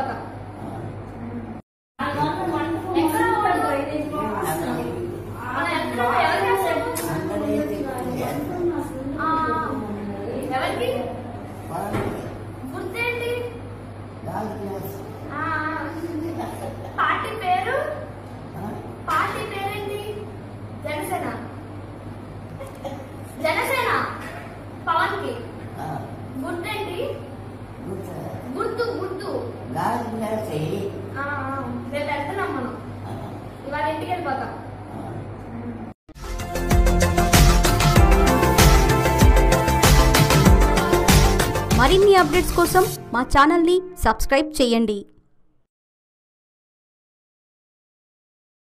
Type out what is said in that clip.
వెళ్ళిపోతాం. ఎక్కడ ఎవరికి గుర్తేంటి? పార్టీ పేరు పేరేంటి? జనసేన. జనసేన పవన్ కి గుర్తేంటి? గుర్తు రేపు వెళ్తున్నాం మనం. ఇవాళ ఇంటికి వెళ్ళిపోతాం. మరిన్ని అప్డేట్స్ కోసం మా ఛానల్ని సబ్స్క్రైబ్ చేయండి.